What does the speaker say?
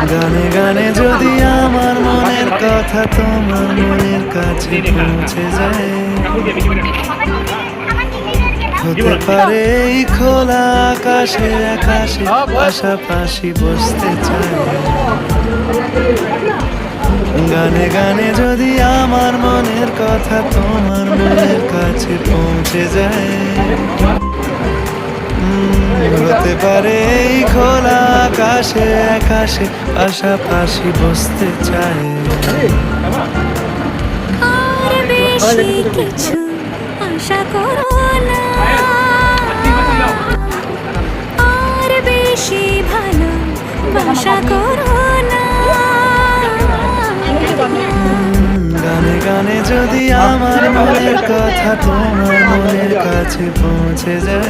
গানে গানে যদি আমার মনের কথা তোমার মনের কাছে পৌঁছে যায়, হতে পারে এই খোলা আকাশে আকাশে পাশাপাশি বসতে চাই। গানে গানে যদি আমার মনের কথা তোমার মনের কাছে পৌঁছে যায়, হতে পারে এই খোলা আকাশে আকাশে পাশাপাশি বসতে চাই। আর বেশি কিছু আশা করো না, আর বেশি ভালো বাসা করো না। গানে গানে যদি আমার মনের কথা তোমার মনের কাছে পৌঁছে যায়,